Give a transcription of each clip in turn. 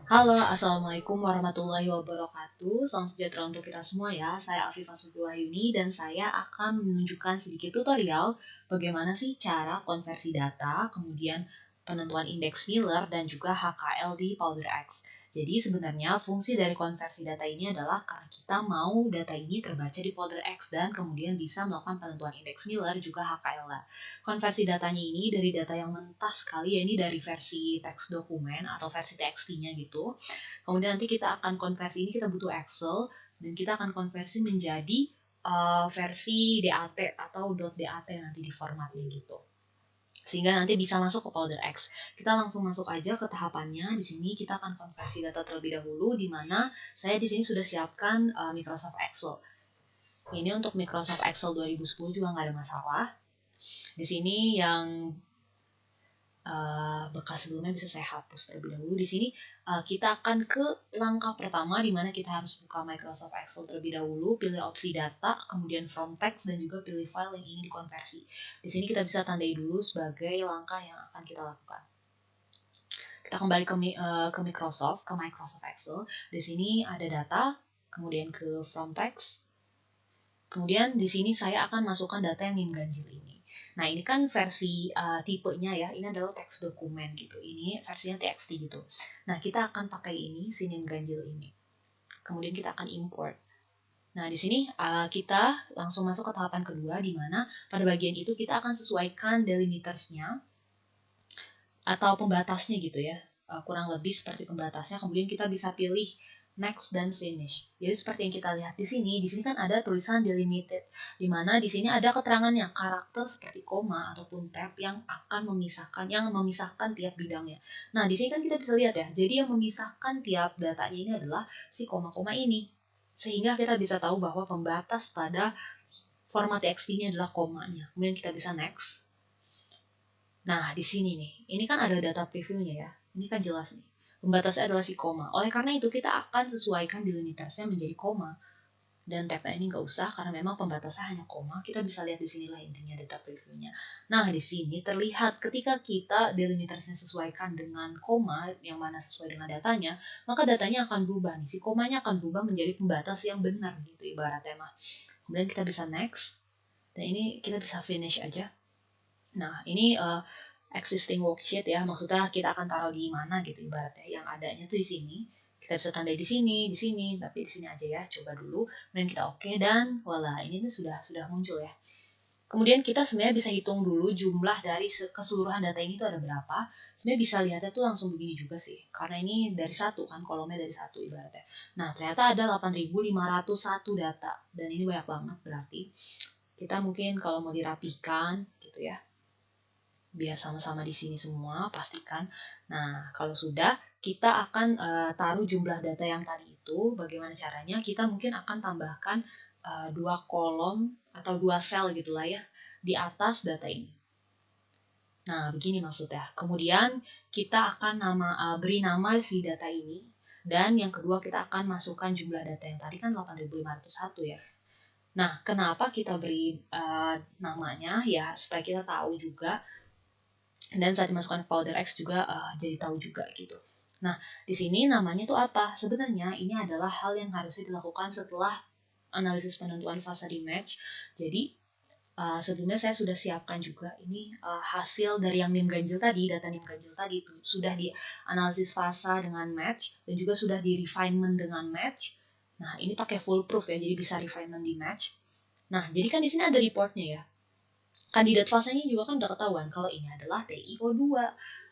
Halo, Assalamualaikum warahmatullahi wabarakatuh. Salam sejahtera untuk kita semua ya. Saya Afifah Sufiwahyuni dan saya akan menunjukkan sedikit tutorial bagaimana sih cara konversi data, kemudian penentuan indeks Miller dan juga HKL di PowderX. Jadi sebenarnya fungsi dari konversi data ini adalah karena kita mau data ini terbaca di PowderX dan kemudian bisa melakukan penentuan indeks Miller juga HKL. Konversi datanya ini dari data yang mentah sekali, ya ini dari versi teks dokumen atau versi TXT-nya gitu. Kemudian nanti kita akan konversi ini, kita butuh Excel dan kita akan konversi menjadi versi DAT atau .dat nanti di formatnya gitu. Sehingga nanti bisa masuk ke PowderX. Kita langsung masuk aja ke tahapannya. Di sini kita akan konversi data terlebih dahulu, di mana saya di sini sudah siapkan Microsoft Excel. Ini untuk Microsoft Excel 2010 juga nggak ada masalah. Di sini yang bekas sebelumnya bisa saya hapus terlebih dahulu. Di sini kita akan ke langkah pertama, di mana kita harus buka Microsoft Excel terlebih dahulu, pilih opsi data, kemudian from text, dan juga pilih file yang ingin dikonversi. Di sini kita bisa tandai dulu sebagai langkah yang akan kita lakukan. Kita kembali ke Microsoft Excel. Di sini ada data, kemudian ke from text. Kemudian di sini saya akan masukkan data yang NIM ganjil ini. Nah, ini kan versi tipenya ya. Ini adalah teks dokumen gitu. Ini versinya TXT gitu. Nah, kita akan pakai ini, si NIM ganjil ini. Kemudian kita akan import. Nah, di sini kita langsung masuk ke tahapan kedua, di mana pada bagian itu kita akan sesuaikan delimitersnya atau pembatasnya gitu ya. Kurang lebih seperti pembatasnya. Kemudian kita bisa pilih next dan finish. Jadi seperti yang kita lihat di sini kan ada tulisan delimited, di mana di sini ada keterangannya, karakter seperti koma ataupun tab yang akan memisahkan tiap bidangnya. Nah, di sini kan kita bisa lihat ya. Jadi yang memisahkan tiap datanya ini adalah si koma-koma ini. Sehingga kita bisa tahu bahwa pembatas pada format TXT-nya adalah komanya. Kemudian kita bisa next. Nah, di sini nih, ini kan ada data previewnya ya. Ini kan jelas nih. Pembatasnya adalah si koma. Oleh karena itu, kita akan sesuaikan delimitersnya menjadi koma. Dan tab ini nggak usah, karena memang pembatasnya hanya koma. Kita bisa lihat di sinilah intinya data previewnya. Nah, di sini terlihat ketika kita delimitersnya sesuaikan dengan koma, yang mana sesuai dengan datanya, maka datanya akan berubah nih. Si komanya akan berubah menjadi pembatas yang benar gitu ibaratnya mah. Kemudian kita bisa next. Dan ini kita bisa finish aja. Nah, ini existing worksheet ya, maksudnya kita akan taruh di mana gitu ibaratnya. Yang adanya tuh di sini. Kita bisa tandai di sini, tapi di sini aja ya. Coba dulu, kemudian kita oke dan voila, ini tuh sudah muncul ya. Kemudian kita sebenarnya bisa hitung dulu jumlah dari keseluruhan data ini tuh ada berapa. Sebenarnya bisa lihatnya tuh langsung begini juga sih. Karena ini dari satu kan, kolomnya dari satu ibaratnya. Nah, ternyata ada 8.501 data. Dan ini banyak banget berarti. Kita mungkin kalau mau dirapikan gitu ya, biar sama-sama di sini semua, pastikan. Nah, kalau sudah, kita akan taruh jumlah data yang tadi itu. Bagaimana caranya? Kita mungkin akan tambahkan 2 kolom atau 2 sel gitulah ya di atas data ini. Nah, begini maksudnya. Kemudian kita akan beri nama si data ini. Dan yang kedua kita akan masukkan jumlah data yang tadi kan 8.501 ya. Nah, kenapa kita beri namanya? Ya, supaya kita tahu juga. Dan saat dimasukkan ke PowderX juga jadi tahu juga gitu. Nah, di sini namanya tuh apa? Sebenarnya ini adalah hal yang harusnya dilakukan setelah analisis penentuan fasa di match. Jadi sebelumnya saya sudah siapkan juga ini hasil dari yang NIM ganjil tadi, data NIM ganjil tadi itu sudah dianalisis fasa dengan match dan juga sudah di refinement dengan match. Nah, ini pakai full proof ya, jadi bisa refinement di match. Nah, jadi kan di sini ada reportnya ya. Kandidat fasenya juga kan udah ketahuan kalau ini adalah TiO2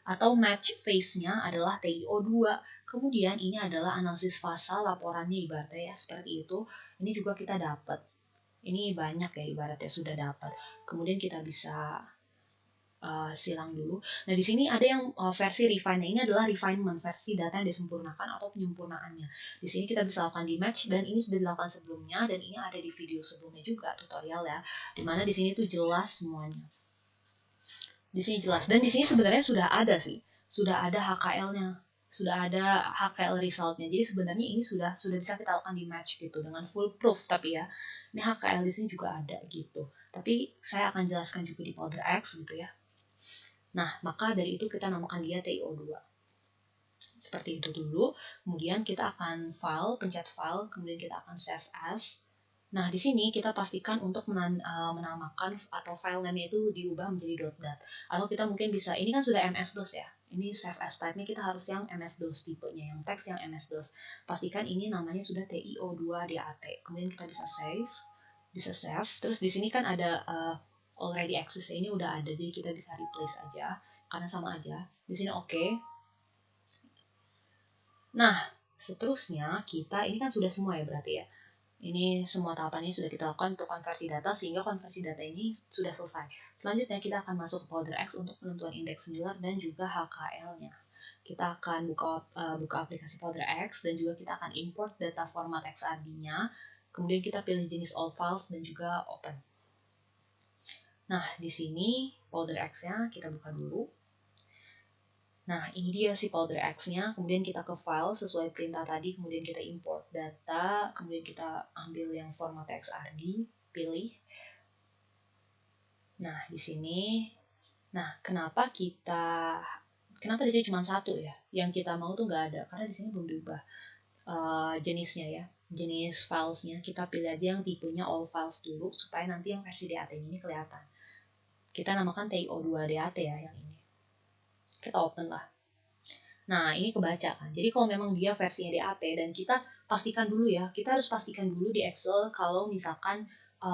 atau match phase-nya adalah TiO2. Kemudian ini adalah analisis fasa laporannya ibaratnya ya seperti itu. Ini juga kita dapat. Ini banyak ya ibaratnya sudah dapat. Kemudian kita bisa silang dulu. Nah, di sini ada yang versi refine. Ini adalah refinement, versi data yang disempurnakan atau penyempurnaannya. Di sini kita bisa lakukan di match dan ini sudah dilakukan sebelumnya dan ini ada di video sebelumnya juga tutorial ya. Dimana di sini tuh jelas semuanya. Di sini jelas dan di sini sebenarnya sudah ada sih. Sudah ada HKL-nya. Sudah ada HKL result-nya. Jadi sebenarnya ini sudah bisa kita lakukan di match gitu dengan full proof tapi ya. Ini HKL di sini juga ada gitu. Tapi saya akan jelaskan juga di PowderX gitu ya. Nah, maka dari itu kita namakan dia TiO2. Seperti itu dulu. Kemudian kita akan file, pencet file, kemudian kita akan save as. Nah, di sini kita pastikan untuk menamakan atau file name itu diubah menjadi .dat. Atau kita mungkin bisa, ini kan sudah MS-DOS ya. Ini save as type-nya kita harus yang MS-DOS tipenya, yang teks yang MS-DOS. Pastikan ini namanya sudah TIO2DAT. Kemudian kita bisa save. Terus di sini kan ada already access, ini udah ada, jadi kita bisa replace aja karena sama aja. Di sini oke. Nah, seterusnya ini kan sudah semua ya berarti ya. Ini semua tahapannya sudah kita lakukan untuk konversi data, sehingga konversi data ini sudah selesai. Selanjutnya kita akan masuk ke Powder X untuk penentuan indeks Miller dan juga HKL-nya. Kita akan buka aplikasi Powder X dan juga kita akan import data format XRD-nya. Kemudian kita pilih jenis All Files dan juga Open. Nah, di sini Powder X-nya kita buka dulu. Nah, ini dia si Powder X-nya. Kemudian kita ke file sesuai perintah tadi, kemudian kita import data, kemudian kita ambil yang format XRD, pilih. Nah, di sini. Nah, kenapa di sini cuma satu ya? Yang kita mau tuh nggak ada, karena di sini belum diubah jenisnya ya. Jenis filesnya kita pilih aja yang tipenya all files dulu, supaya nanti yang versi DAT ini kelihatan. Kita namakan TIO2DAT ya yang ini. Kita open lah. Nah, ini kebaca kan. Jadi kalau memang dia versinya DAT dan kita pastikan dulu ya, kita harus pastikan dulu di Excel kalau misalkan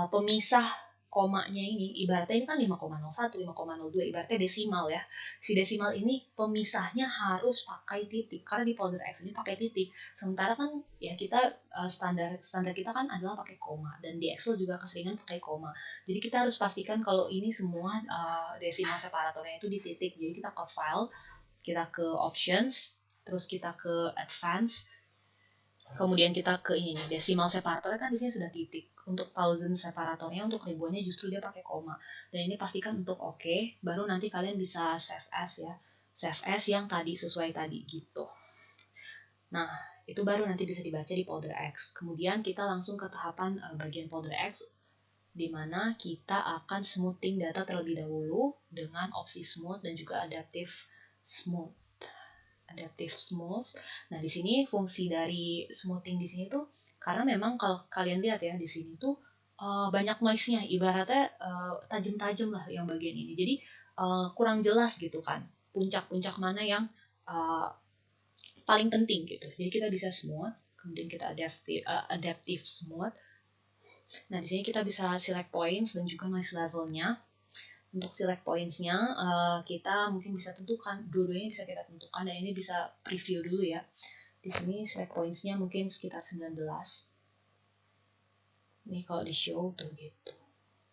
pemisah komanya ini, ibaratnya ini kan 5,01, 5,02, ibaratnya desimal ya. Si desimal ini pemisahnya harus pakai titik, karena di Powder X ini pakai titik. Sementara kan ya kita standar kita kan adalah pakai koma, dan di Excel juga keseringan pakai koma. Jadi kita harus pastikan kalau ini semua desimal separatornya itu di titik. Jadi kita ke file, kita ke options, terus kita ke advance, kemudian kita ke ini nih, decimal separator kan di sini sudah titik. Untuk thousand separatornya, untuk ribuannya justru dia pakai koma. Dan ini pastikan untuk oke, baru nanti kalian bisa save as ya. Save as yang tadi sesuai tadi gitu. Nah, itu baru nanti bisa dibaca di Powder X. Kemudian kita langsung ke tahapan bagian Powder X, di mana kita akan smoothing data terlebih dahulu dengan opsi smooth dan juga adaptive smooth. Nah, di sini fungsi dari smoothing di sini tuh, karena memang kalau kalian lihat ya di sini tuh banyak noise-nya, ibaratnya tajam-tajam lah yang bagian ini. Jadi kurang jelas gitu kan. Puncak-puncak mana yang paling penting gitu. Jadi kita bisa smooth, kemudian kita adaptive smooth. Nah, di sini kita bisa select points dan juga noise levelnya. Untuk select points-nya, kita mungkin bisa tentukan, dua-duanya bisa kita tentukan, dan ini bisa preview dulu ya. Di sini select points-nya mungkin sekitar 19. Ini kalau di show tuh gitu.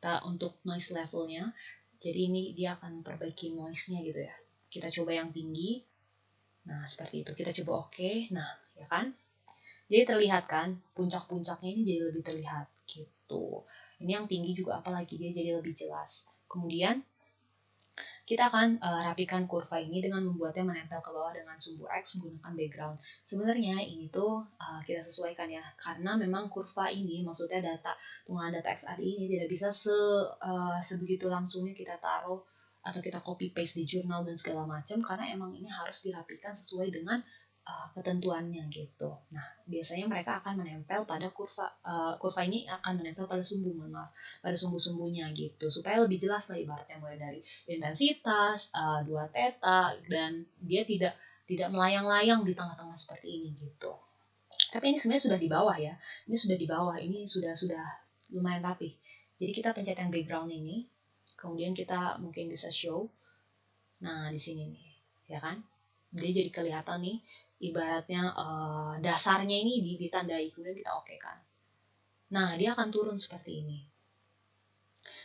Nah, untuk noise level-nya, jadi ini dia akan perbaiki noise-nya gitu ya. Kita coba yang tinggi. Nah, seperti itu. Kita coba oke. Nah, ya kan? Jadi terlihat kan, puncak-puncaknya ini jadi lebih terlihat gitu. Ini yang tinggi juga apalagi dia jadi lebih jelas. Kemudian kita akan rapikan kurva ini dengan membuatnya menempel ke bawah dengan sumbu X menggunakan background. Sebenarnya ini tuh kita sesuaikan ya, karena memang kurva ini, maksudnya penggunaan data XRD ini tidak bisa sebegitu langsungnya kita taruh atau kita copy paste di jurnal dan segala macam, karena emang ini harus dirapikan sesuai dengan ketentuannya gitu. Nah, biasanya mereka akan menempel pada kurva ini akan menempel pada pada sumbu-sumbunya gitu, supaya lebih jelas lah ibaratnya, mulai dari intensitas, 2 theta, dan dia tidak melayang-layang di tengah-tengah seperti ini gitu. Tapi ini sebenarnya sudah di bawah ya. Ini sudah di bawah, ini sudah lumayan rapi. Jadi kita pencet yang background ini, kemudian kita mungkin bisa show. Nah, di sini nih, ya kan? Dia jadi kelihatan nih, ibaratnya dasarnya ini ditandai, kemudian kita oke kan. Nah, dia akan turun seperti ini.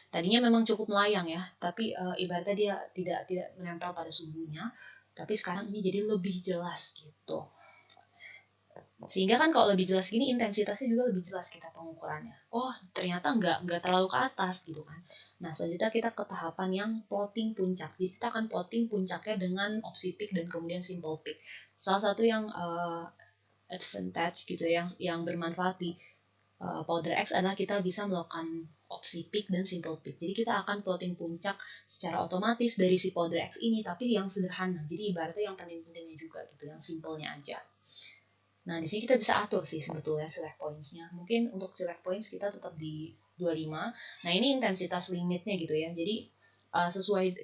Tadinya memang cukup melayang ya, tapi ibaratnya dia tidak menempel pada sumbunya, tapi sekarang ini jadi lebih jelas gitu. Sehingga kan kalau lebih jelas gini, intensitasnya juga lebih jelas kita pengukurannya. Oh, ternyata nggak terlalu ke atas gitu kan. Nah, selanjutnya kita ke tahapan yang plotting puncak. Jadi kita akan plotting puncaknya dengan opsi peak dan kemudian simple peak. Salah satu yang advantage gitu ya, yang bermanfaat di powder X adalah kita bisa melakukan opsi peak dan simple peak. Jadi kita akan plotting puncak secara otomatis dari si powder X ini, tapi yang sederhana. Jadi ibaratnya yang penting-pentingnya juga gitu, yang simpelnya aja. Nah, di sini kita bisa atur sih sebetulnya select points-nya. Mungkin untuk select points kita tetap di 25. Nah, ini intensitas limitnya gitu ya. Jadi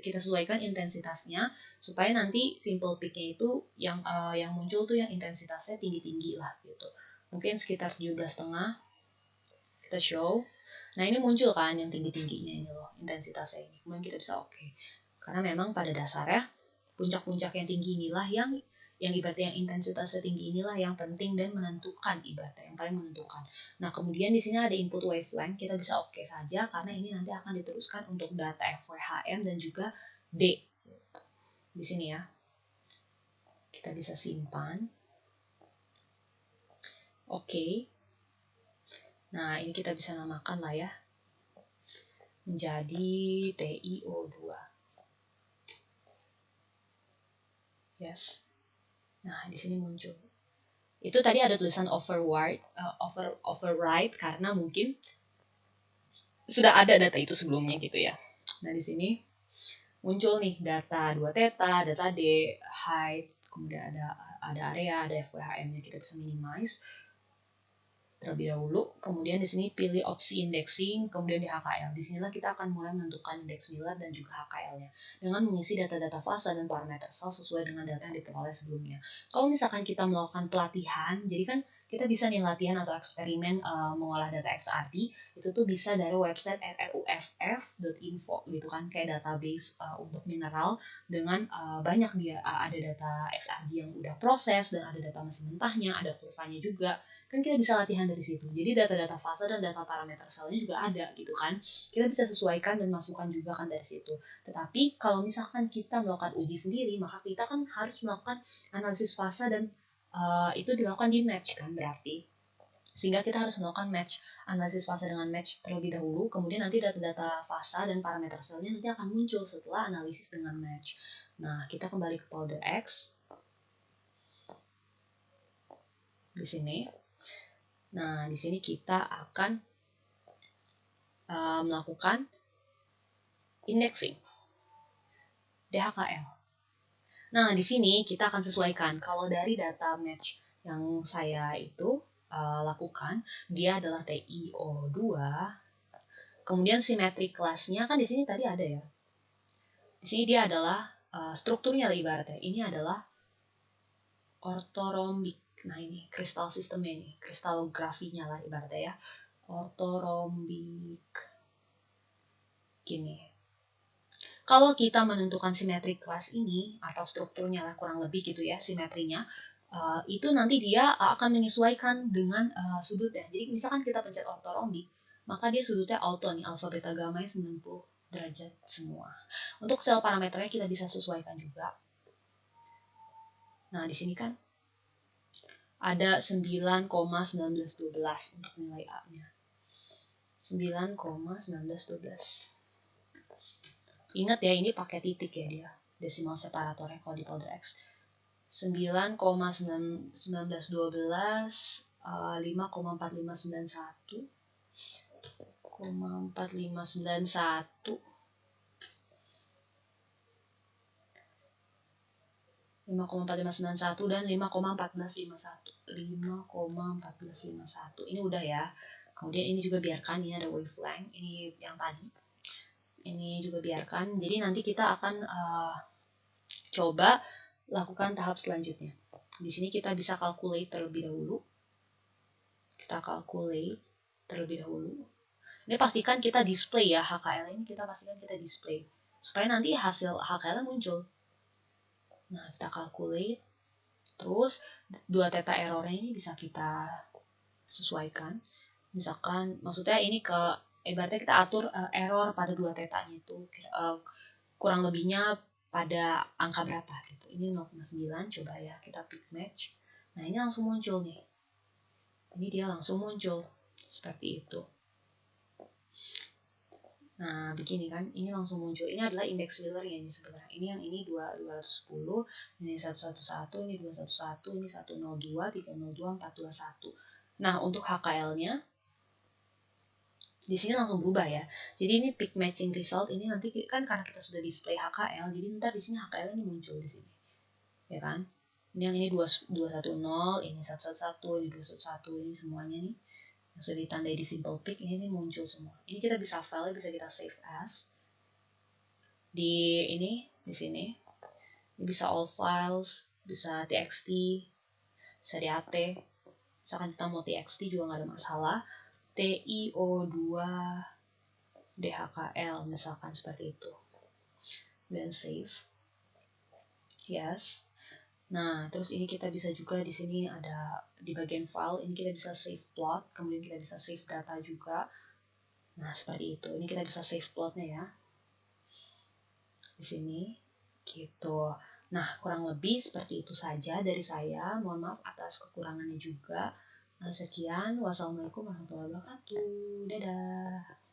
kita sesuaikan intensitasnya supaya nanti simple peak-nya itu yang muncul tuh yang intensitasnya tinggi-tinggi lah gitu. Mungkin sekitar 17,5 kita show. Nah, ini muncul kan yang tinggi-tingginya ini loh, intensitasnya ini. Kemudian kita bisa oke. Karena memang pada dasarnya puncak-puncak yang tinggi inilah yang ibaratnya yang intensitasnya tinggi inilah yang penting dan menentukan, ibaratnya yang paling menentukan. Nah, kemudian di sini ada input wavelength, kita bisa oke saja karena ini nanti akan diteruskan untuk data FWHM dan juga D. Di sini ya. Kita bisa simpan. Oke. Nah, ini kita bisa namakan lah ya. Menjadi TiO2. Yes. Nah, di sini muncul. Itu tadi ada tulisan override karena mungkin sudah ada data itu sebelumnya gitu ya. Nah, di sini muncul nih data 2 theta, data D, height, kemudian ada area, ada FWHM-nya, kita bisa minimize terlebih dahulu. Kemudian di sini pilih opsi indexing, kemudian di HKL. Di sinilah kita akan mulai menentukan indeks Miller dan juga HKL-nya dengan mengisi data-data fase dan parameter sel sesuai dengan data yang diperoleh sebelumnya. Kalau misalkan kita melakukan pelatihan, jadi kan kita bisa nih latihan atau eksperimen mengolah data XRD, itu tuh bisa dari website rruff.info gitu kan, kayak database untuk mineral dengan banyak dia ada data XRD yang udah proses dan ada data masih mentahnya, ada kurvanya juga. Kan kita bisa latihan dari situ. Jadi data-data fase dan data parameter selnya juga ada gitu kan. Kita bisa sesuaikan dan masukkan juga kan dari situ. Tetapi kalau misalkan kita melakukan uji sendiri, maka kita kan harus melakukan analisis fase dan itu dilakukan di match kan berarti. Sehingga kita harus melakukan match, analisis fase dengan match terlebih dahulu, kemudian nanti data-data fase dan parameter selnya nanti akan muncul setelah analisis dengan match. Nah, kita kembali ke powder X. Di sini. Nah, di sini kita akan melakukan indexing DHKL. Nah, di sini kita akan sesuaikan. Kalau dari data match yang saya itu lakukan, dia adalah TiO2. Kemudian symmetric class-nya kan di sini tadi ada ya. Di sini dia adalah strukturnya ibaratnya. Ini adalah orthorhombic. Nah, ini kristal sistemnya ini, kristalografinya lah ibaratnya ya. Orthorhombic. Gini. Kalau kita menentukan simetri kelas ini atau strukturnya lah kurang lebih gitu ya simetrinya, itu nanti dia akan menyesuaikan dengan sudutnya. Jadi misalkan kita pencet orthorhombic, maka dia sudutnya auto nih, alfa beta gamma 90 derajat semua. Untuk sel parameternya kita bisa sesuaikan juga. Nah, di sini kan ada 9,1912 untuk nilai A-nya. 9,1912. Ingat ya, ini pakai titik ya dia, desimal separatornya kalau di powder X. 9,1912 5,4591 5,4591 5,4591 dan 5,1451 5,1451 ini udah ya. Kemudian ini juga biarkan, ini ada wavelength, ini yang tadi ini juga biarkan. Jadi nanti kita akan coba lakukan tahap selanjutnya. Di sini kita bisa calculate terlebih dahulu. Kita calculate terlebih dahulu. Ini pastikan kita display ya, HKL ini kita pastikan kita display supaya nanti hasil HKL muncul. Nah, kita calculate. Terus 2 theta errornya ini bisa kita sesuaikan. Misalkan maksudnya ini ibaratnya kita atur error pada 2 theta-nya itu kurang lebihnya pada angka berapa gitu. Ini 0,9, coba ya kita pick match. Nah, ini langsung muncul nih. Ini dia langsung muncul seperti itu. Nah, begini kan, ini langsung muncul. Ini adalah indeks Wheeler ya ini sebenarnya. Ini yang ini 210, ini 111, ini 211, ini 102, 302, 421. Nah, untuk HKL-nya di sini langsung berubah ya. Jadi ini peak matching result ini nanti kan karena kita sudah display HKL, jadi ntar di sini HKL ini muncul di sini, ya kan? Ini yang ini 210, ini 111, ini 211, ini semuanya nih yang sudah ditandai di simple pick ini nih muncul semua. Ini kita bisa file, bisa kita save as di ini di sini. Ini bisa all files, bisa txt, bisa dat. Misalkan kita mau txt juga nggak ada masalah. TIO2 DHKL misalkan seperti itu, dan save. Yes. Nah, terus ini kita bisa juga di sini ada di bagian file ini kita bisa save plot, kemudian kita bisa save data juga. Nah, seperti itu. Ini kita bisa save plotnya ya. Di sini gitu. Nah, kurang lebih seperti itu saja dari saya. Mohon maaf atas kekurangannya juga. Sekian, wassalamualaikum warahmatullahi wabarakatuh. Dadah.